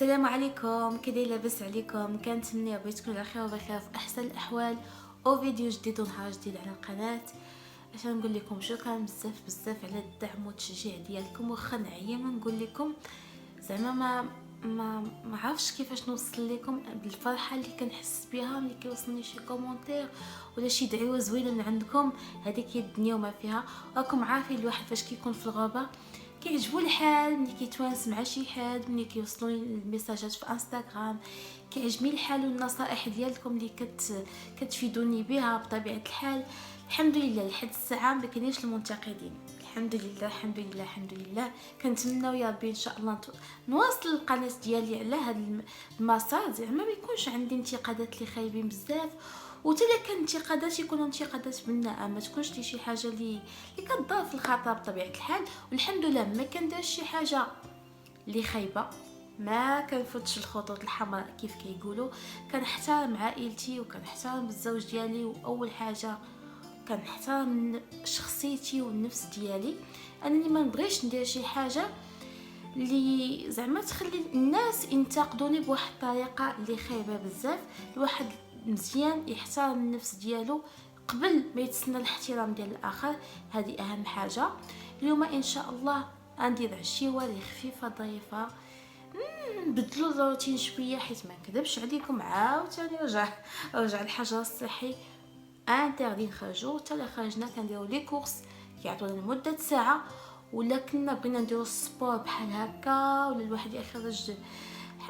السلام عليكم، كي لاباس عليكم؟ كنتمنى بغيتكم على خير وبخير في احسن الاحوال او فيديو جديد ونهار جديد على القناه. عشان نقول لكم شكرا بزاف على الدعم والتشجيع ديالكم. واخا نعيا ما نقول لكم زعما ما عرفتش كيفاش نوصل لكم بالفرحه اللي كنحس بها ملي كيوصلني شي كومونتير ولا شي دعوه زوينه من عندكم. هذيك هي الدنيا وما فيها. راكم عارفين الواحد فاش كيكون في الغابه كيعجبو الحال، ملي كيتوانس مع شي حد، ملي كيوصلوني الميساجات في انستغرام كيعجبني الحال والنصائح ديالكم اللي كتفيدوني بها بطبيعه الحال. الحمد لله لحد الساعه ما كاينينش المنتقدين، الحمد لله الحمد لله الحمد لله. كنتمناو يا ربي ان شاء الله نواصل القناه ديالي على هذا المسار، زعما ما يكونش عندي انتقادات اللي خايبين بزاف، وتا الا كان انتقادات يكونوا انتقادات بناءه، ما تكونش لي شي حاجه اللي كتضر في الخطا بطبيعه الحال. والحمد لله ما كنديرش شي حاجه اللي خايبه، ما كنفوتش الخطوط الحمراء كيف كيقولوا. كنحترم عائلتي وكنحترم الزوج ديالي، واول حاجه كنحترم شخصيتي والنفس ديالي. انني ما نبغيش ندير شي حاجه اللي زعما تخلي الناس ينتقدوني بواحد الطريقه اللي خايبه بزاف. الواحد مزيان يحترم النفس ديالو قبل ما يتسنى الاحترام ديال الاخر، هذه اهم حاجه. اليوم ان شاء الله غندير عشيوه اللي خفيفه ظريفه، نبدلوا الروتين شويه، حيت ما نكذبش عليكم عاوتاني رجع الحجر الصحي. انتردي نخرجوا، حتى لا خرجنا كنديروا لي كورس كيعطونا لمده ساعه، ولا كنا بغينا نديروا السبور بحال هكا، ولا الواحد يخرج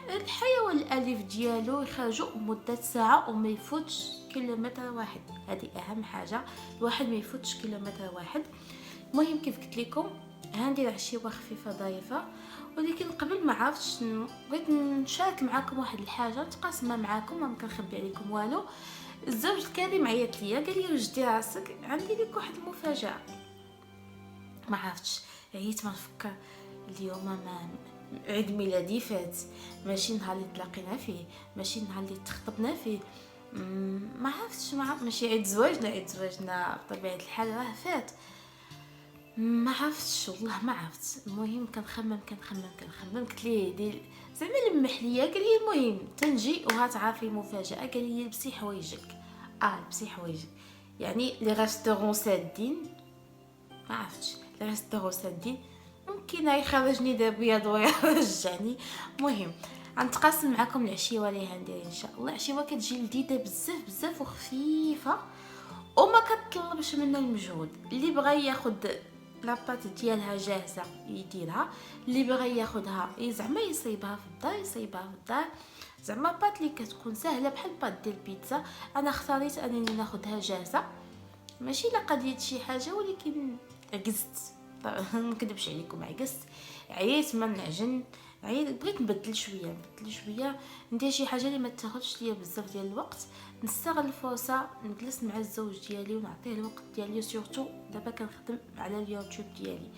الحيوان الاليف ديالو يخرجوا مده ساعه وما يفوتش كيلومتر واحد. هذه اهم حاجه، الواحد ما يفوتش كيلومتر واحد. المهم كيف قلت لكم هندير عشيوه خفيفه ظريفه، ولكن قبل ما عرفتش بغيت نشارك معكم واحد الحاجه نتقاسمها معكم، ما كنخبي عليكم والو. الزوج الكريم عيط ليا قال لي وجدي راسك عندي لك واحد المفاجاه. ما عرفتش، عييت ما نفكر. اليوم ما عيد ميلادي فات، ماشي نهار اللي تلاقينا فيه، ماشي نهار اللي تخطبنا فيه، ما عرفتش، ماشي عيد زواجنا بطبيعه الحال راه فات. ما عرفتش والله ما عرفت. المهم كنخمم قلت ليه دير زعما لمح ليا، قال لي المهم تنجي وهتعرفي المفاجاه. قال لي لبسي حوايجك. لبسي حوايجك يعني لي ريستورون سادين، ما عرفتش لي ريستورون سادين، ممكن يخرجني دابا بيض ويرجعني. المهم غنتقاسم معكم العشيوه اللي غندير ان شاء الله. عشيوه كتجي لذيذه بزاف وخفيفه وما كتطلبش منا المجهود. اللي بغى ياخذ لاباط ديالها جاهزه يديرها، اللي بغى ياخذها زعما يصيبها في الدار، زعما بات اللي كتكون سهله بحال بات ديال البيتزا. انا اختاريت انني ناخذها جاهزه، ماشي لا قضيه شي حاجه، ولكن عجزت. ما نكذبش عليكم عييت ما نعجن، بغيت نبدل شويه ندير شي حاجه اللي ما تاخذش ليا بزاف ديال الوقت. نستغل الفرصه نجلس مع الزوج ديالي ونعطيه الوقت ديالي. سورتو دابا كنخدم على اليوتيوب ديالي،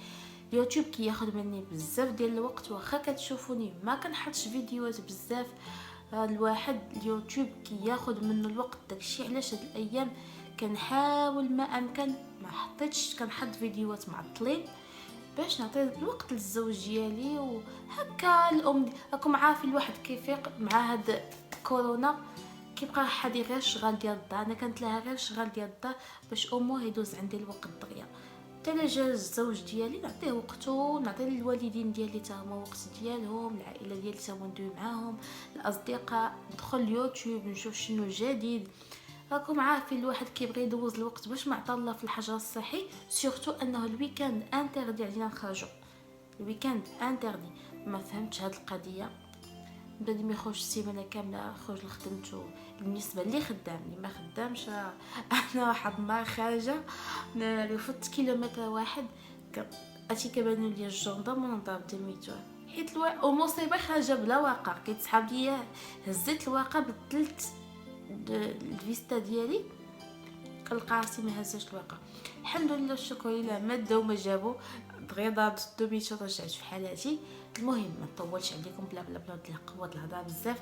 اليوتيوب كياخذ مني بزاف ديال الوقت. واخا كتشوفوني ما كنحطش فيديوهات بزاف، الواحد اليوتيوب كياخذ منه الوقت. داكشي علاش هاد الايام كنحاول ما امكن ما حطيتش كنحط فيديوهات معطلين باش نعطي الوقت للزوج ديالي. وهكا الام راكم عارفين الواحد كيفيق مع هاد كورونا كيبقى حدي غير شغال ديال الدار. انا كانت لها غير شغال ديال الدار باش امور يدوز عندي الوقت دغيا. حتى جا الزوج ديالي نعطيه وقته، نعطي للوالدين ديالي حتى هما وقت ديالهم، العائله ديالي حتى هما ندوي معاهم، الاصدقاء ندخل اليوتيوب نشوف شنو جديد. راكم عارفين الواحد كيبغي يدوز الوقت باش ما عطا الله في الحجر الصحي. سورتو انه الويكاند انتردي علينا نخرجوا، الويكاند انتردي. ما فهمتش هاد القضيه. بدا ما يخرج السيمانه كامله خرج لخدمته. بالنسبه لي خدام اللي ما خدامش انا واحد ما خارجه لو فوت كيلومتر واحد اتي كبانوا لي الجندرم ونضرب دميتو، حيت المصيبه خارجه بلا واقع. كيتسحب ليا هزيت الواقع بدلت الفيستا ديالي كنلقى راسي ما هزاش الواقع. الحمد لله الشكر لله ما داو ما جابوا، دغيا ضربت الدوبيشه رجعت في حالاتي. المهم ما نطولش عليكم بلا قوه الهضره بزاف.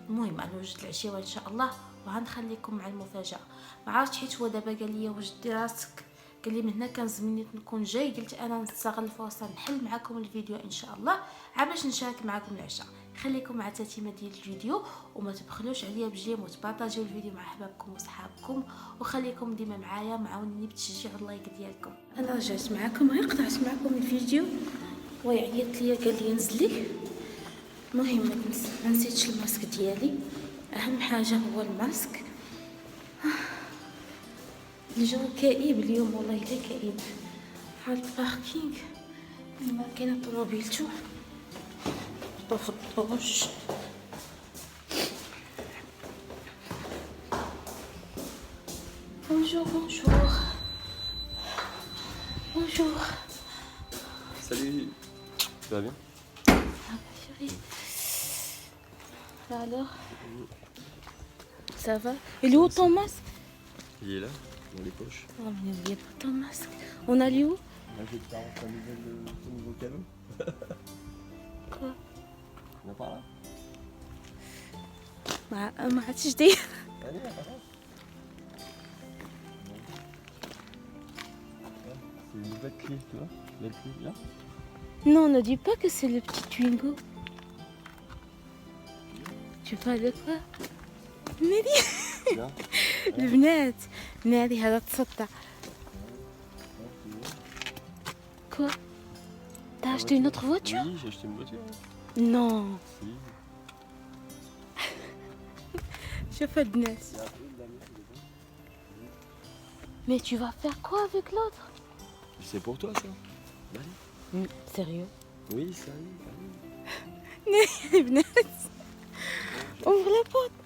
المهم انا وجدت العشيه ان شاء الله وغنخليكم مع المفاجاه. ما عرفتش حيت هو دابا قال لي وجدي راسك، قال لي من هنا كان زمنيت نكون جاي، قلت انا نستغل الفرصه نحل معكم الفيديو ان شاء الله باش نشارك معكم العشاء. خليكم مع التتمه ديال الفيديو وما تبخلوش عليا بجيم وتبارطاجيو الفيديو مع احبابكم وصحابكم وخليكم ديما معايا معاونيني بتشجيع اللايك ديالكم. انا رجعت معكم غير قطعت معكم الفيديو وعيط ليا قال لي نزلي. المهم ما نسيتش الماسك ديالي، اهم حاجه هو الماسك. الجو كئيب اليوم والله الا كئيب. حال الباركينغ ما كاينه طوموبيلتو طوف الدوش. Bonjour, bonjour. Bonjour. Salut. Tu vas bien? Ah bah chérie. Alors, ça va? Il est où ton masque? Il est là, dans les poches. Oh mais n'oubliez pas ton masque. On allait où? Là, je vais te faire ton nouveau cadeau. Quoi? Viens par là. ما عادش داير. Allez, arrête. C'est une nouvelle clé, tu vois? La clé, là. Non, ne dis pas que c'est le petit Twingo. Tu parles de quoi? نادي Là. البنات نادي هذا تصدع. Quoi? T'as acheté une autre voiture? Oui, j'ai acheté une voiture. Non. Si. شوف الناس. Mais tu vas faire quoi avec l'autre? C'est pour toi, ça. Allez. Sérieux? Oui, sérieux. نادي البنات. Ouvre la porte.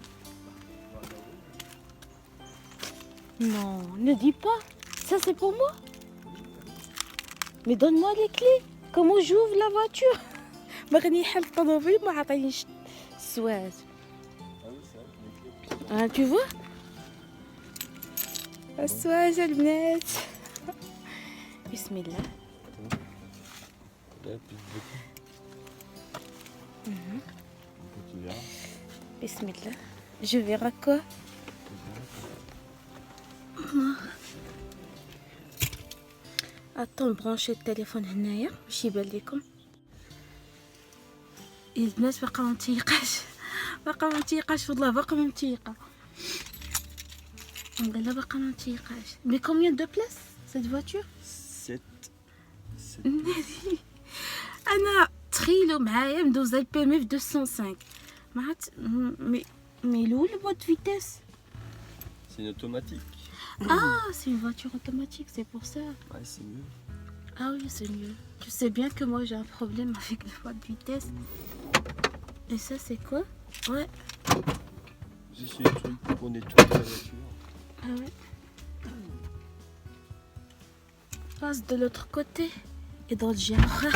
Non, ne dis pas. Ça c'est pour moi. Mais donne-moi les clés. Comment j'ouvre la voiture? ما غني يحل الطوموبيل ما عطينيش السواج. Ah oui, c'est vrai, les clés. Tu vois? السواج البنات. بسم الله. Là, puis tu verras. بسم الله. Je verrai quoi? Attends, brancher التليفون هنايا باش يبان لكم. البنات باقا ما متيقاش والله باقا ما متيقه. لا باقا ما متيقاش. Mais combien de places cette voiture? 7. انا تخيلوا معايا مدوزه البي ام اف 205 ما عرفت مي لو le mode vitesse. C'est une automatique. Ah, c'est une voiture automatique, c'est pour ça. Ouais, c'est mieux. Ah oui, c'est mieux. Tu sais bien que moi j'ai un problème avec le mode vitesse. Et ça c'est quoi? Ouais. C'est le truc pour nettoyer la voiture. Ah ouais. Passe de l'autre côté et dans le jardin.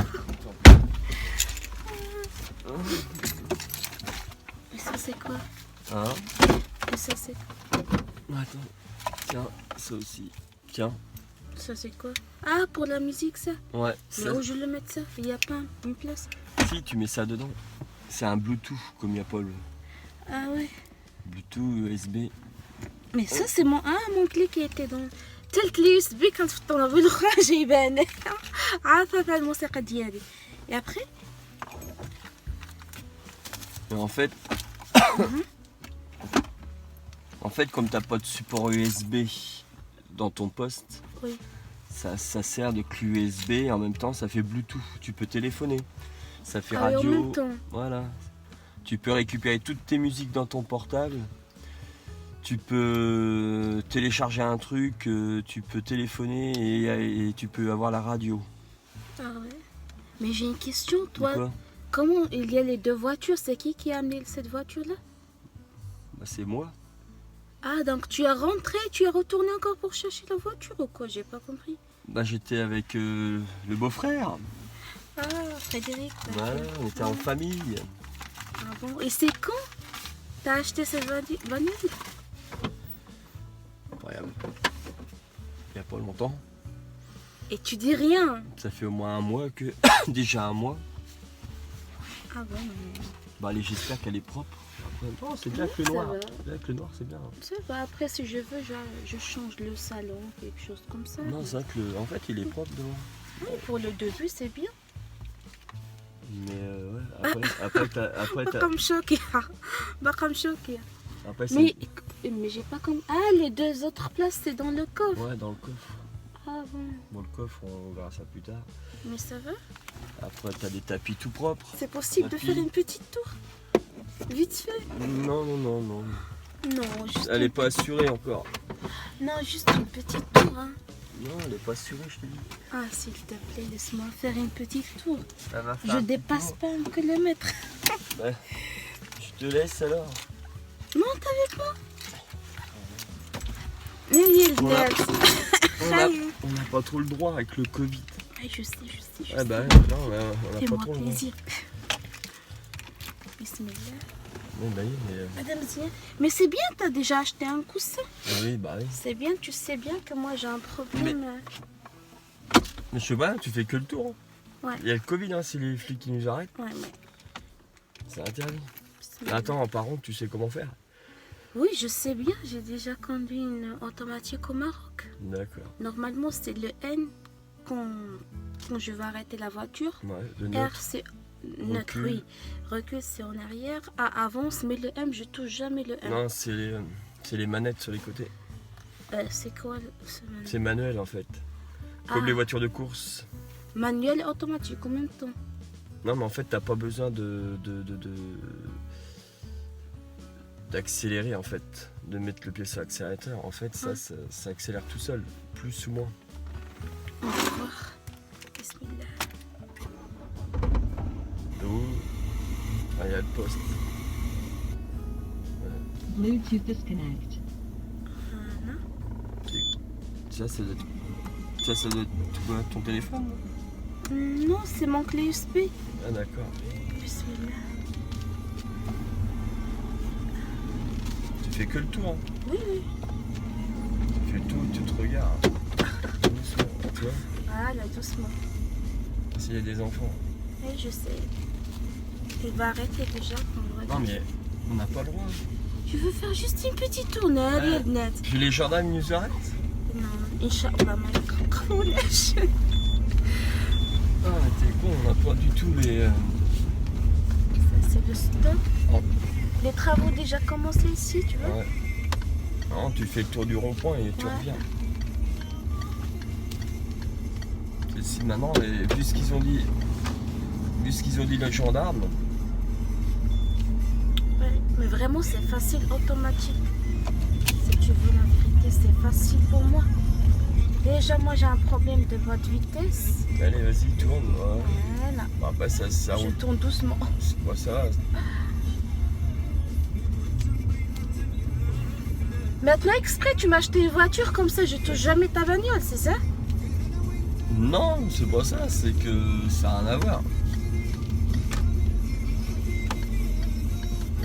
Et ça c'est quoi? Hein? Et ça c'est quoi? Attends. Tiens, ça aussi. Tiens. Ça c'est quoi? Ah, pour la musique ça? Ouais. Mais Ça, où je le mets ça? Il n'y a pas une place? si, tu mets ça dedans. C'est un Bluetooth, comme il y a Paul. Ah ouais. Bluetooth, USB. Mais ça c'est mon clé qui était dans tel clé USB quand في الطوموبيل الاخرى جايبانه عارفه في الموسيقى ديالي. Et après? Et en fait, comme t'as pas de support USB dans ton poste, Oui. ça sert de clé USB et en même temps ça fait Bluetooth. Tu peux téléphoner. Ça fait Ah oui, en radio. même temps. Voilà. Tu peux récupérer toutes tes musiques dans ton portable. Tu peux télécharger un truc, tu peux téléphoner et tu peux avoir la radio. Ah ouais. Mais j'ai une question, toi. Quoi? Comment il y a les deux voitures? C'est qui a amené cette voiture-là? Bah, c'est moi. Ah, donc tu as rentré, tu es retourné encore pour chercher la voiture ou quoi? J'ai pas compris. Bah, j'étais avec le beau-frère. Ah, Frédéric. Voilà, on était en famille. Ah bon? Et c'est quand t'as acheté cette bagnole? Incroyable. Il n'y a pas longtemps. Et tu dis rien? Ça fait au moins un mois que... Déjà un mois. Ah bon, mais... Bah allez, j'espère qu'elle est propre. Non, c'est bien que le Ça noir. va. Bien que le noir, c'est bien. Ça va, après si je veux, je change le salon, quelque chose comme ça. Non, c'est vrai que en fait, il est propre devant. Oui, pour le début, c'est bien. Mais ouais. باقا مشوكية باقا مشوكية. Après, c'est... Mais j'ai pas comme... Ah, les deux autres places, c'est dans le coffre. Ouais, dans le coffre. Ah bon. Bon, le coffre, on verra ça plus tard. Mais ça va? Après, t'as des tapis tout propres. C'est possible de faire une petite tour? Vite fait? Non, non, non, non. Non, juste... Elle est pas assurée encore. Non, juste une petite tour, hein. Non, elle est pas assurée, je te dis. Ah, s'il te plaît, laisse-moi faire une petite tour. Elle va faire Je un petit dépasse tour. pas 1 kilomètre. Ouais. Je te laisse alors. Non, t'avais pas? Mais On n'a pas trop le droit avec le Covid. je sais. Ah bah non, on a pas Fais-moi trop le droit. plaisir. Bismillah. Mais bah oui, mais... Madame Zia, mais c'est bien, t'as déjà acheté un coussin. oui, bah oui. C'est bien, tu sais bien que moi j'ai un problème. Mais je sais pas, tu fais que le tour. Hein. Ouais. Il y a le Covid, hein, c'est les flics qui nous arrêtent. Ouais, mais... C'est interdit. Bismillah. Attends, par contre, tu sais comment faire. Oui, je sais bien, j'ai déjà conduit une automatique au Maroc. D'accord. Normalement, c'est le N quand je vais arrêter la voiture. Ouais, le R, neutre. c'est neutre, Recul. oui. Recul, c'est en arrière. A, avance, mais le M, je touche jamais le M. Non, c'est les manettes sur les côtés. C'est quoi ce manuel? C'est manuel en fait. Comme Ah. les voitures de course. Manuel et automatique en même temps. Non, mais en fait, t'as pas besoin d'accélérer en fait, de mettre le pied sur l'accélérateur. En fait, ça, Ah. ça accélère tout seul, plus ou moins. On va voir. Bismillah. Oh, ah, il y a le poste. Bluetooth disconnect. Voilà. Ça doit être quoi, ton téléphone? Non, c'est mon clé USB. Ah d'accord. Bismillah. Tu fais que le tour, hein. Oui, oui. Tu fais le tour, tu te regardes. Doucement, tu vois, Voilà, doucement. s'il y a des enfants. Oui, je sais. Il va arrêter déjà qu'on le regarde. Non mais on n'a pas le droit. Tu veux faire juste une petite tournée, Ouais. net. Puis les gendarmes ils nous arrêtent. Non, Inch'Allah, ما يقولش. Ah t'es con, on n'a pas du tout les... Ça, c'est le stop. Oh. Les travaux déjà commencé ici, tu vois. Ouais. Non, tu fais le tour du rond-point et tu Ouais. reviens. Et si maintenant, vu ce qu'ils ont dit les gendarmes, Ouais, mais vraiment, c'est facile, automatique. Si tu veux la vérité, c'est facile pour moi. Déjà, moi, j'ai un problème de boîte vitesse. allez vas-y tourne. Ouais. Voilà. Bon, après ça Je roule. tourne doucement. Bon, ça va. Maintenant, exprès, tu m'as acheté une voiture comme ça, je touche jamais ta bagnole, c'est ça? Non, c'est pas ça, c'est que ça n'a rien à voir.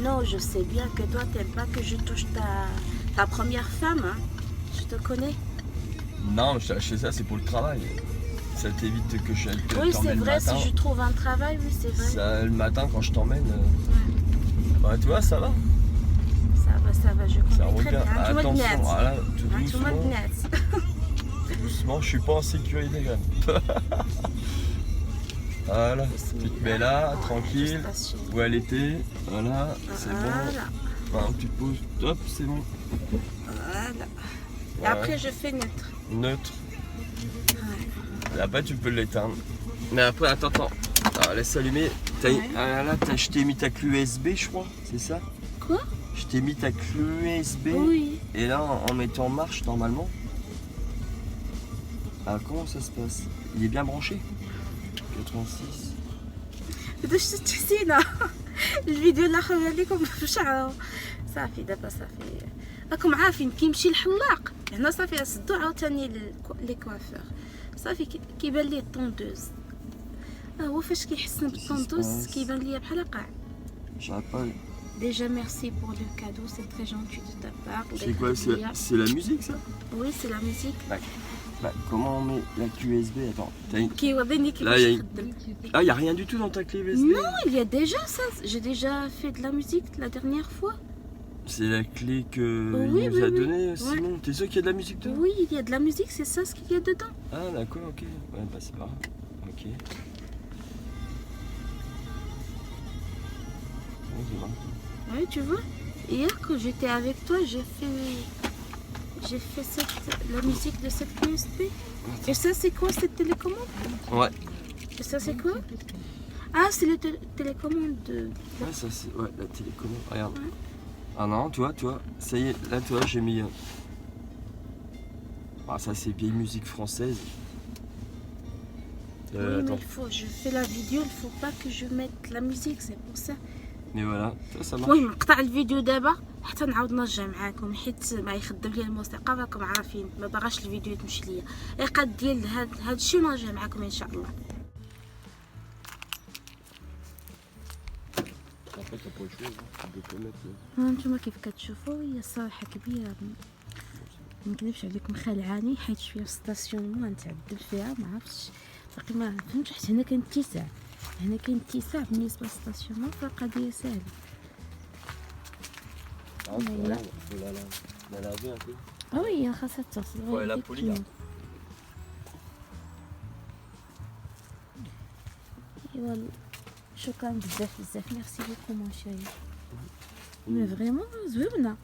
Non, je sais bien que toi, t'aimes pas que je touche ta première femme, hein. Je te connais. Non, je t'ai acheté ça, c'est pour le travail. Ça t'évite que je Oui, t'emmène c'est le vrai, matin. si je trouve un travail, oui, c'est vrai. Ça, le matin quand je t'emmène, ouais, tu vois, ça va. Ça va, je Ça comprends roule très bien. bien. Tu me Attention, connais. voilà, tout Tu me doucement. connais. Doucement, je suis pas en sécurité quand même. Voilà, tu te mets là, tranquille, où elle était, voilà, c'est bon. Voilà, Enfin, tu te poses, hop, c'est bon. voilà. Et Ouais. après, je fais neutre. Neutre. Ouais. Et après, tu peux l'éteindre. Mais après, attends. Alors, laisse allumer. Ouais. Ah, là, je t'ai mis ta clé USB, je crois, c'est ça? Quoi? Je t'ai mis ta clé USB. Oui. Et là, en mettant en marche, normalement. Ah, comment ça se passe? Il est bien branché? 86. باش تحسينا الفيديو الاخر لكم في شعره صافي دابا صافي راكم عارفين كيمشي الحلاق هنا صافي اسدو عاوتاني لي كوافور صافي كيبان ليه الطوندوز هو فاش كيحسن بالطوندوز كيبان ليه بحال قاع J'arrive pas. Déjà merci pour le cadeau, c'est très gentil de ta part. C'est quoi? C'est la musique, ça? Oui, c'est la musique. Bah, comment on met la clé USB? Attends. كيوريني Là, كيفاش il y a une- يخدم. Ah, il n'y a rien du tout dans ta clé USB? Non, il y a déjà ça. J'ai déjà fait de la musique la dernière fois. C'est la clé que Oui, il nous oui, a oui. donnée, Ouais. Simon. T'es sûr qu'il y a de la musique dedans? Oui, il y a de la musique, c'est ça ce qu'il y a dedans. Ah, d'accord, ok. Ouais, bah, c'est pas grave. Ok. l'image. Oui, tu vois. Hier, quand j'étais avec toi, j'ai fait la musique de cette clé USB. Et ça, c'est quoi cette télécommande? Ouais. Et ça, c'est quoi? Ah, c'est le télécommande de... Ouais, ça c'est ouais, la télécommande. Regarde. Ouais. Ah non, tu vois, ça y est, là, tu vois, j'ai mis. Ah, ça c'est vieille musique française. Oui, mais Attends. je fais la vidéo, il faut pas que je mette la musique, c'est pour ça. Mais voilà, ça marche. المهم نقطع الفيديو دابا حتى نعاود نرجع معاكم حيت ما يخدم لي الموسيقى راكم عارفين ما باغاش الفيديو تمشي ليا يقاد ديال هاد الشيء ونرجع معاكم ان شاء الله. Après, t'as pas autre chose, hein. Tu peux mettre. هانتوما كيف كتشوفوا هي الصراحه كبيره ما نكذبش عليكم خلعاني حيت شويه في ستاسيونمون نتعذب فيها ما عرفتش باقي ما فهمتش حيت هنا كاين اتساع بالنسبه للستاسيونمون فالقضيه سهله. Ah, Là. faut la laver un peu. اه وي خاصها تغسل Ouais, la polir. ايوا شكرا بزاف ميرسي بوكو مون شيري. Mais vraiment, زوينة.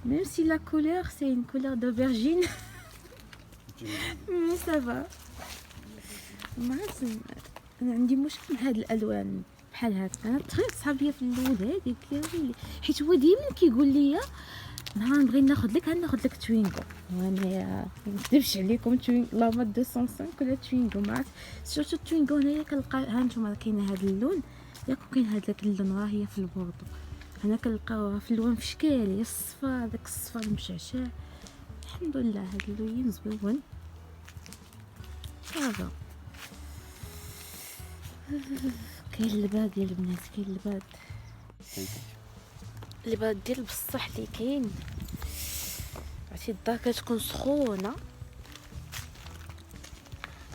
Même si la couleur, c'est une couleur d'aubergine. Mais ça va. ما عرفت أنا عندي مشكل مع هاد الألوان بحال هاد. أنا تخيل صحابي في الأول هاديك يا ويلي حيت هو ديما كيقول لي نهار نبغي ناخذ لك توينغو وأنا ما نكذبش عليكم توينغو لا مود 205 ولا توينغو ما عرفت سورتو التوينغو هنايا كنلقى ها نتوما كاينه هاد اللون ياك كاين هذاك اللون راه هي في البوردو هنا كنلقاوها في اللون في شكال هي الصفا داك الصفا المشعشع. الحمد لله هاد اللون زوين صافا. كاين اللباد ديال البنات كاين اللباد ديال بصح اللي كاين عرفتي الدار كتكون سخونه.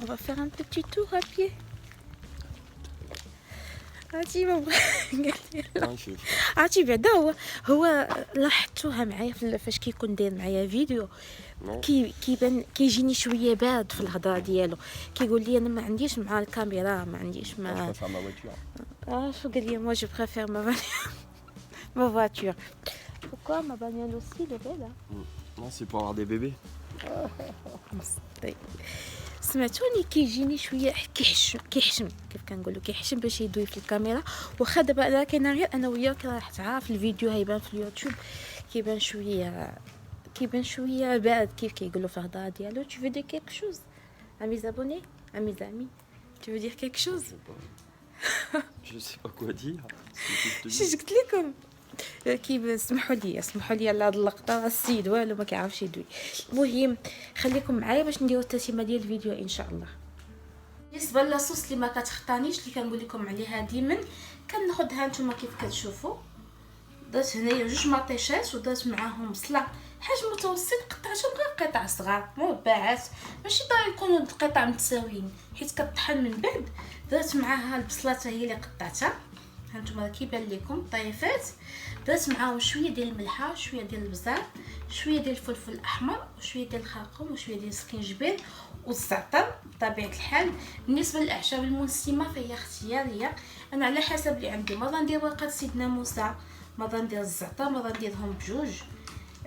On va faire un petit tour à pied. عرفتي ما عرفتي بعدا هو لاحظتوها معايا فاش كيكون داير معايا فيديو كيبان كيجيني شويه بارد في الهضره ديالو كيقول لي انا ما عنديش مع الكاميرا ما عنديش مع شو قال لي moi je préfère ma voiture. Pourquoi ma bagnole aussi elle est belle? Non, c'est pour avoir des bébés. سمعتوني كيجيني شويه كيحشم كيف كنقولوا كيحشم باش يدوي في الكاميرا واخا دابا انا كاينه غير انا وياك راح تعرف الفيديو هيبان في اليوتيوب كيبان شويه بارد كيف كيقولوا في الهضره ديالو. tu veux dire quelque chose à mes abonnés à mes amis tu veux dire quelque chose? Je sais pas quoi dire. شي قلت لكم سمحوا لي على هاد اللقطه السيد والو ما كيعرفش يدوي. المهم خليكم معايا باش نديرو التتمه ديال الفيديو ان شاء الله. بالنسبه لاصوص اللي ما كتخطانيش اللي كنقول لكم عليها ديما كناخذها نتوما كيف كتشوفوا درت هنايا 2 مطيشات ودرت معاهم بصله حجم متوسط قطعتهم غير قطع صغار مربعات ماشي ضروري يكونوا القطع متساويين حيت كطحن من بعد. درت معاها البصله هي اللي قطعتها هانتوما كيبان لكم طيفات. درت معاهم شويه ديال الملحه شويه ديال البزار شويه ديال الفلفل الاحمر وشويه ديال الخرقوم وشويه ديال السكينجبير والزعتر بطبيعه الحال. بالنسبه للاعشاب المنسمه فهي اختياريه انا على حسب اللي عندي مره ندير ورقه سيدنا موسى مره ندير الزعتر مره نديرهم بجوج.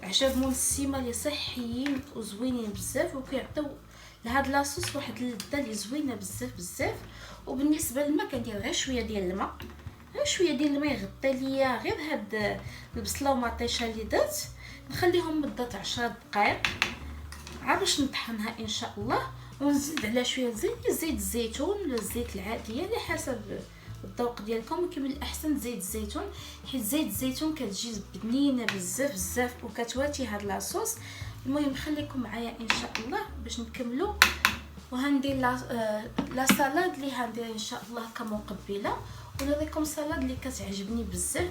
اعشاب منسمه اللي صحيين وزوينين بزاف وكيعطيو لهاد لاصوص واحد اللذه اللي زوينه بزاف. وبالنسبه للماء كندير غير شويه ديال الماء يغطي ليا غير هاد البصله ومطيشه اللي درت نخليهم مده 10 دقائق عاد باش نطحنها ان شاء الله. ونزيد على شويه زيت الزيتون ولا الزيت العاديه على حسب الذوق ديالكم ولكن من الاحسن زيت الزيتون حيت زيت الزيتون كتجي بنينه بزاف وكتواتي هاد لاصوص. المهم خليكم معايا ان شاء الله باش نكملوا وهندير لا سالاد اللي هندير ان شاء الله كمقبله ونوريكم سالاد اللي كتعجبني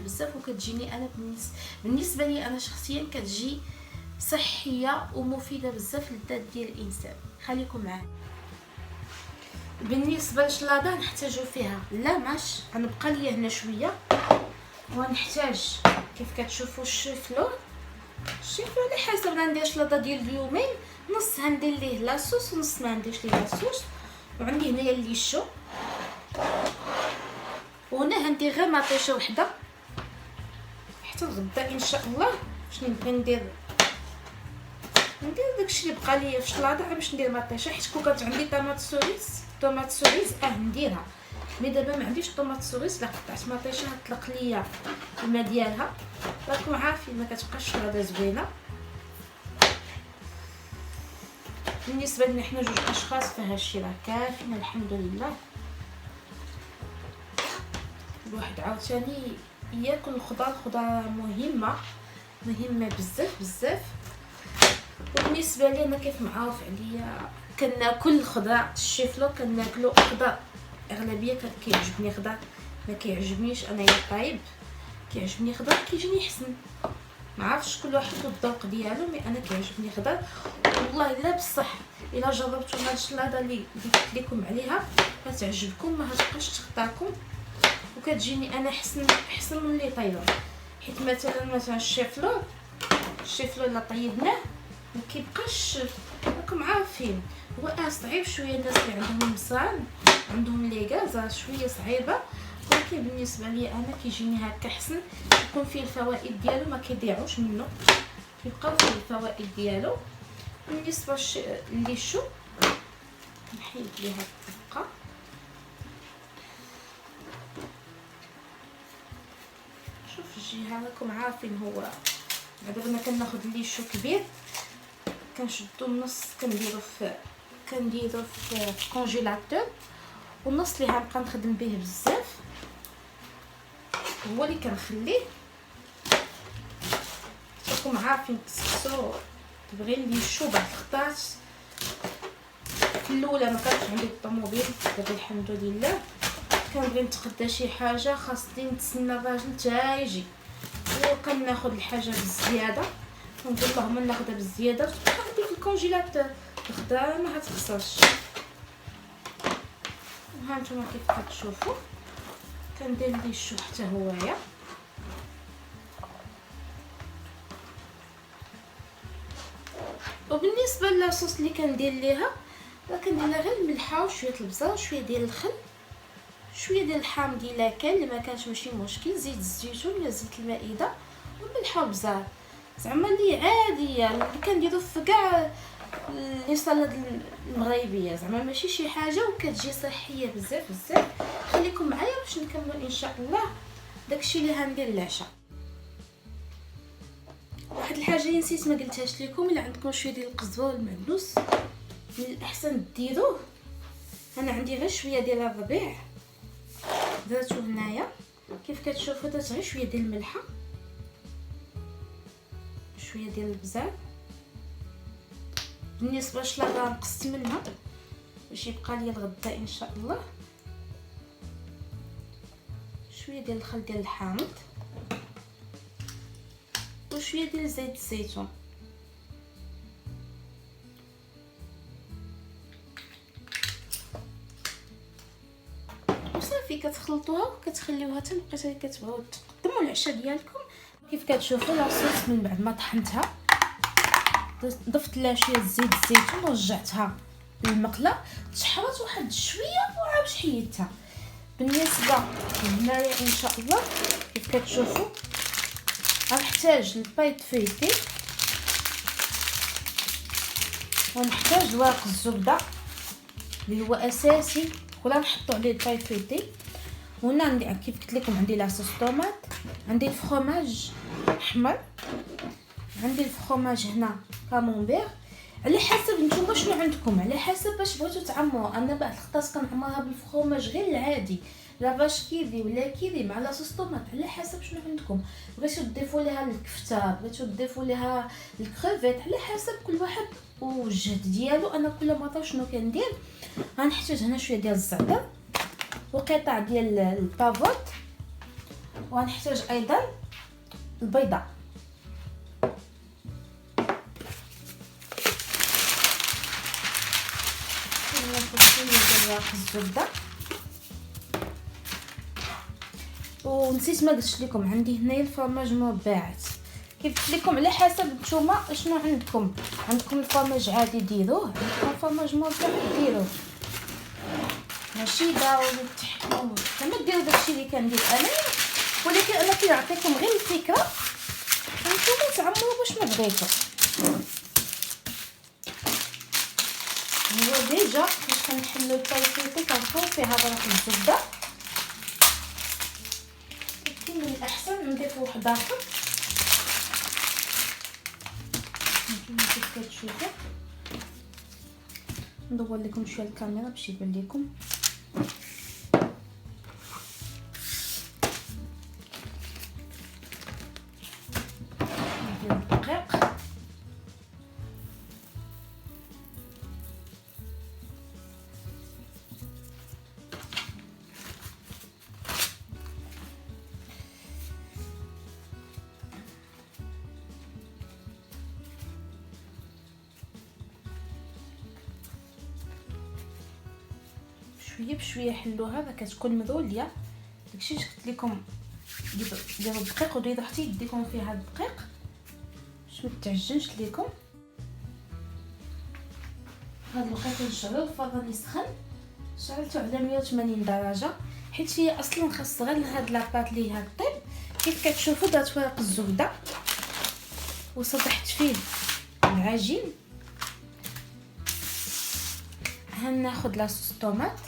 بزاف وكتجيني انا بالنسبه لي انا شخصيا كتجي صحيه ومفيده بزاف للذات ديال الانسان. خليكم معايا. بالنسبه للشلاضه نحتاجو فيها لا ماش غنبقى ليا هنا شويه ونحتاج كيف كتشوفوا الشيفلو على حسب غندير شلاضه ديال اليومين نص غندير ليه لاصوص ونص ما نديرش ليه لاصوص. وعندي هنايا الليشو وهنا غندير غير مطيشه وحده حتى الغدا ان شاء الله. شنو نبغي ندير داكشي اللي بقى ليا في الشلاضه باش ندير مطيشه، حيت كون كانت عندي طوماط سوريس نديرها. مي دابا ما عنديش طوماط سوريس، لا قطعت مطيشه طلق ليا الماء ديالها. راكم عارفين ما كتبقاش الشلاضه زوينه. بالنسبه لنا حنا جوج اشخاص فهادشي راه كافينا الحمد لله. الواحد عاوتاني ياكل الخضر مهمه بزاف. وبالنسبه لي انا كيف معروف عليا كناكل الخضر الشيفلو، كناكلو خضر اغلبيه كيعجبني خضر، ما كيعجبنيش انايا طايب، كيعجبني خضر كيجيني حسن. ما عرفتش كل واحد والذوق ديالو، مي انا كيعجبني خضر. والله الا بصح الا جربتوا هاد الشلاضه اللي قلت لكم عليها كتعجبكم، ما هتبقاش تخطاكم وكتجيني انا حسن من اللي طايبه. حيت مثلا الشيفلو الا طيبناه ما كيبقاش، راكم عارفين هو صعيب شويه. الناس اللي عندهم مصران عندهم لي غاز شويه صعيبه، ولكن بالنسبه لي انا كيجيني هكا حسن، يكون فيه الفوائد ديالو ما كيضيعوش منه، كيبقاو فيه الفوائد ديالو. بالنسبه لليشو نحيد ليها الطبقه. شوف الجهه راكم عارفين هو دابا انا كناخذ الليشو كبير كنشدو النص كنديرو في الكونجيلاتور، والنص اللي غنبقى نخدم به بزاف هو اللي كنخليه. راكم عارفين تسقسو تبغي الليشو بعد خطات. في الاولى ما كانش عندي الطوموبيل، دابا الحمد لله كنبغي نتغدى شي حاجه خاصني نتسنى الراجل حتى يجي، وكناخذ الحاجه بالزياده كنقول اللهم ناخذها بالزياده وتبقى عندي في الكونجيلاتور الخضره ما هتخسرش. ها نتوما كيف كتشوفوا كندير ليه الشو حتى هوايا. وبالنسبه للاصوص اللي كندير ليها كندير لها غير الملحه وشويه البزار وشويه ديال الخل، شويه ديال الحامض الا كان، اللي ما كانش ماشي مشكل، زيت الزيتون ولا زيت المائده والملحه والبزار، زعما اللي عاديه اللي كنديرو في كاع لي سالاد المغربيه، زعما ماشي شي حاجه وكتجي صحيه بزاف. خليكم معايا باش نكملوا ان شاء الله داكشي اللي غندير للعشاء. واحد الحاجه اللي نسيت ما قلتهاش لكم، الا عندكم شويه ديال القزبر والمعدوس من الاحسن ديروه. انا عندي غير شويه ديال الربيع درتو هنايا كيف كتشوفوا، درت غير شويه ديال الملحه شويه ديال البزار. بالنسبه للشلاضه نقصت منها باش يبقى لي الغدا ان شاء الله. شويه ديال الخل ديال الحامض وشويه ديال زيت الزيتون. وصافي كتخلطوها وكتخليوها حتى بقيتو كتبغيو تقدموا العشاء ديالكم. كيف كتشوفوا لاصوص من بعد ما طحنتها ضفت لها شويه زيت الزيتون ورجعتها للمقله، تشحرات واحد شويه وعاود حيدتها. بالنسبه هنايا ان شاء الله كيف كتشوفوا غنحتاج البيض فيتي ونحتاج ورق الزبده اللي هو اساسي، ولا نحطوا عليه البيض فيتي. وهنا عندي كيف قلت لكم عندي لاصوص طوماط، عندي الفرomاج احمر، عندي الفرomاج هنا كامونبير، على حسب نتوما شنو عندكم، على حسب باش بغيتو تعمروا. انا بعض الخطات كنعمرها بالفرomاج غير العادي، لا باش كيدي ولا كيدي مع لاصوص طوماط، على حسب شنو عندكم. بغيتو تضيفوا ليها الكفته، بغيتو تضيفوا ليها الكريفيت، على حسب كل واحد والجهد ديالو. انا كل مره شنو كندير، غنحتاج هنا شويه ديال الزعتر وقطع ديال البافوت، وغنحتاج ايضا البيضه. شويه ديال ورق الزبده. ونسيت ما قلتش لكم عندي هنايا الفرماج مربعات، كيف قلت لكم على حسب نتوما شنو عندكم الفرماج عادي ديروه، عندكم الفرماج مربع ديروه، ماشي داو تحكموا كما ديروا داكشي اللي كندير انايا، ولكن انا كنعطيكم غير الفكره نتوما تعمروا باش ما بغيتو. هو ديجا باش كنحلو البايكيتي كنبقاو فيها برك الزبده، ولكن من الاحسن نضيف واحد اخر. نتوما كيف كتشوفوا ندور لكم شويه الكاميرا باش يبان لكم. ندير الدقيق، شويه بشويه حلوها راه كتكون مذوليه. داكشي اللي قلت لكم ديروا الدقيق وديروا حتى يديكم فيها الدقيق باش ما تعجنش لكم. هاد الوقت نشعلوا الفران يسخن، شعلته على 180 درجه حيت هي اصلا خاص غير هاد لاباط اللي هي طيب. كيف كتشوفوا درت ورق الزبده وصبحت فيه العجين. هناخد لاصوص طوماط،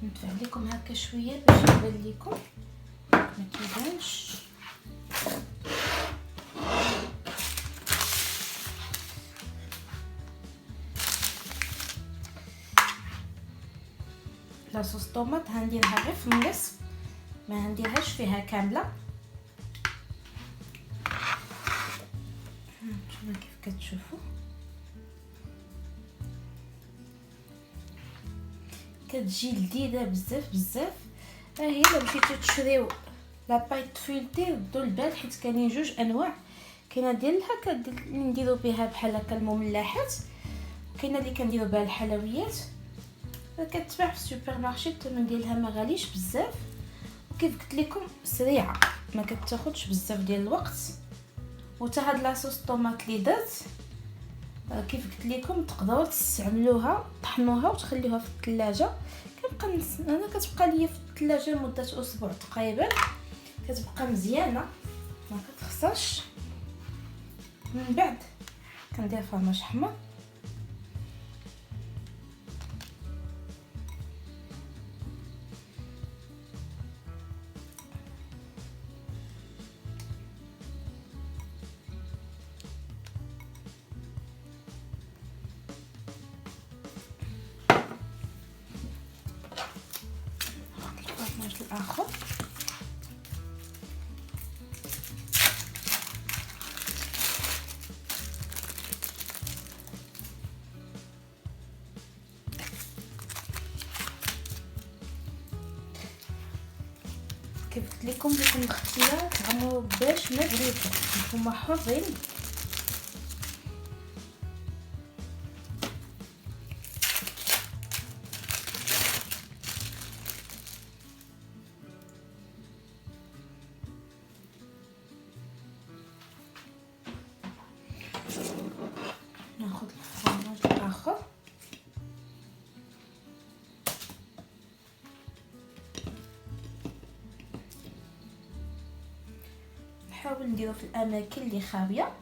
ندفع لكم هكا شويه باش يبان لكم ما كيبانش. لاصوص طوماط هنديرها غير في النصف، ما هنديرهاش فيها كامله. نتوما كيف كتشوفوا كتجي لذيذه بزاف بزاف. ها هي الا مشيتو تشريو لابايط فولتي ردوا البال حيت كاينين جوج انواع. كاينه ديالها اللي نديرو بها بحال هكا المملحات، وكاينه اللي كنديرو بها الحلويات. كتباع في السوبر مارشي، الثمن ديالها ما غاليش بزاف، وكيف قلت لكم سريعه ما كتاخذش بزاف ديال الوقت. وتا هاد لاصوص طوماط اللي درت كيف قلت لكم تقدروا تستعملوها طحنوها وتخليوها في الثلاجه. كنبقى انا كتبقى ليا في الثلاجه لمده اسبوع تقريبا، كتبقى مزيانه ما كتخسرش. من بعد كندير فرماج حمر، الاخر كيف قلت لكم الاختيار تعمروا باش ما بغيتو، نتوما حرين. ناخذ الفرماج الاخر، نحاول نديرو في الاماكن اللي خاويه.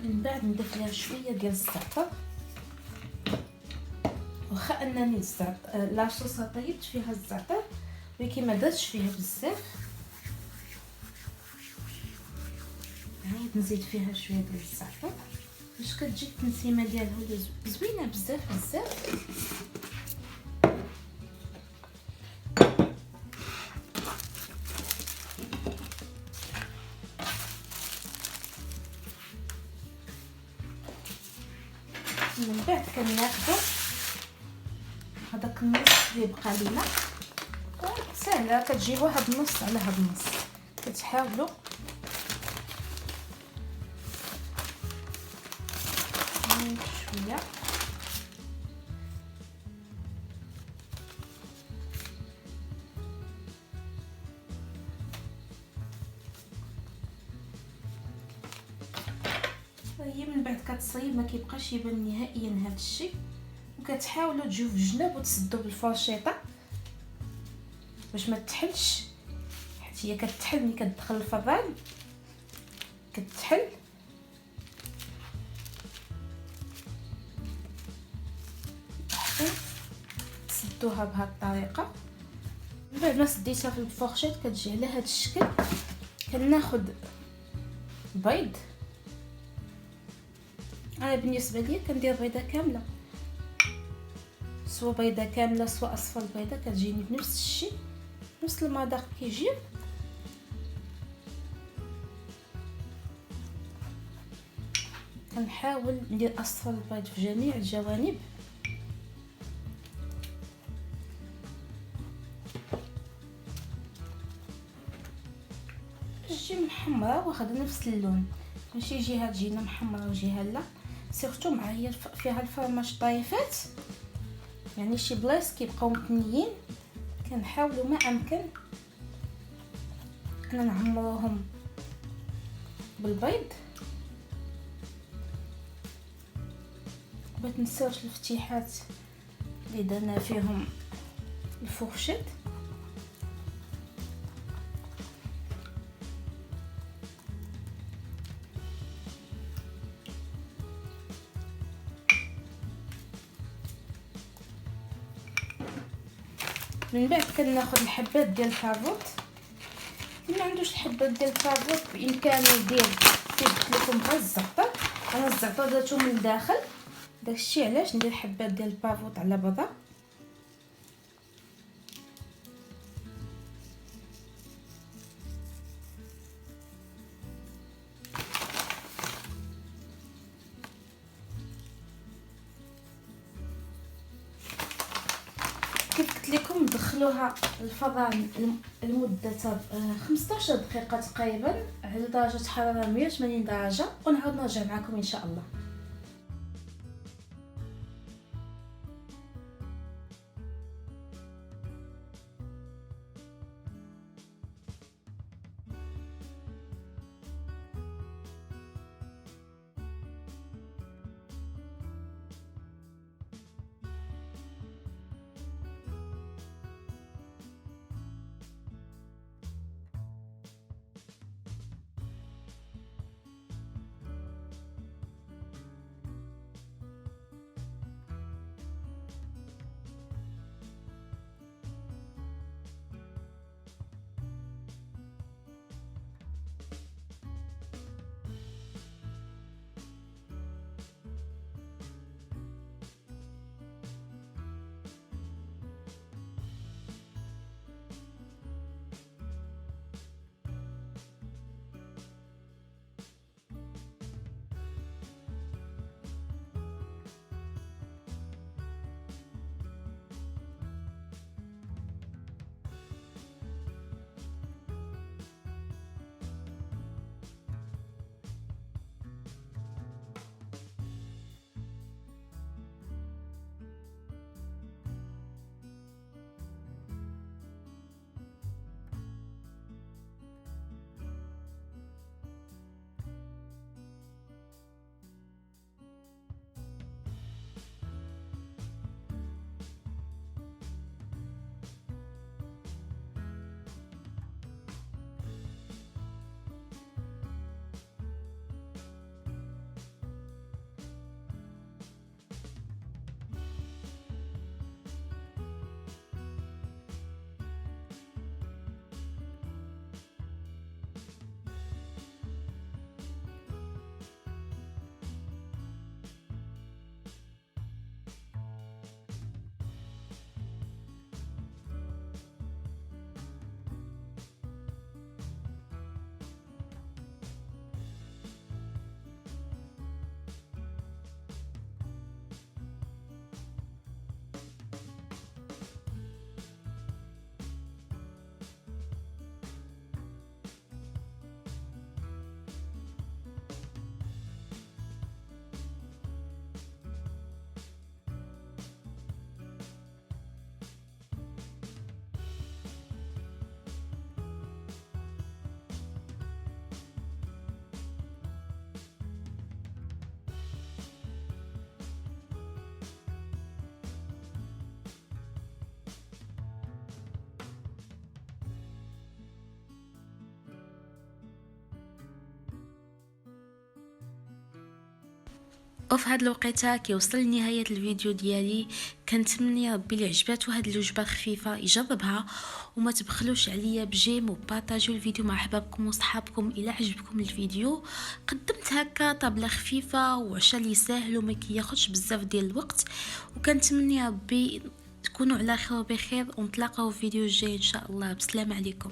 من بعد نضيف لها شويه ديال الزعتر، واخا انني لاصوص طيبت فيها الزعتر ولكن ما درتش فيها بزاف. عاود نزيد فيها شويه ديال الزعتر باش كتجي التنسيمه ديالها زوينه بزاف بزاف. من بعد كناخدو هذاك النص اللي بقى لينا، ساهله كتجيبوا هاد النص على هاد النص، كتحاولوا شويه هي من بعد كتصايب ما كيبقاش يبان نهائيا هذا الشيء، وكتحاولوا تجيو في الجناب وتسدوا بالفرشيطه باش ما تحلش، حيت هي كتحل ملي كتدخل الفران كتحل. تسدوها بهذه الطريقه. من بعد ما سديتها في الفرشيط كتجي على هذا الشكل. كناخذ بيض، انا بالنسبه لي كندير بيضه كامله، سواء بيضه كامله سواء اصفر البيضه كتجيني بنفس الشيء، نفس المذاق كيجي. كنحاول ندير اصفر البيض في جميع الجوانب. تجي محمره واخده نفس اللون، ماشي جهه تجينا محمره وجهه لا. سيرتو مع هي فيها الفرماج طايفات، يعني شي بلايص كيبقاو متنيين، كنحاولوا ما امكن ان نعمروهم بالبيض. ما تنساوش الفتيحات اللي درنا فيهم الفرشيط. من بعد كناخذ الحبات ديال الكاروت. اللي ما عندوش الحبات ديال الكاروت بامكانه يدير كيف لكم غير الزعتر. انا الزعتر درتو من الداخل، داكشي علاش ندير حبات ديال الكاروت على بيضه. كيف قلت لكم دخلوها الفران لمده 15 دقيقه تقريبا على درجه حراره 180 درجه، ونعاود نرجع معكم ان شاء الله. وفي هاد الوقيته كيوصل لنهايه الفيديو ديالي. كنتمنى ربي اللي عجباتو هاد الوجبه الخفيفه يجربها، وما تبخلوش عليا بجيم وبارطاجيو الفيديو مع احبابكم وصحابكم الى عجبكم الفيديو. قدمت هكا طابله خفيفه وعشاء اللي ساهل وما كياخذش بزاف ديال الوقت، وكنتمنى ربي تكونوا على خير وبخير، ونتلاقاو في فيديو جاي ان شاء الله. بسلام عليكم.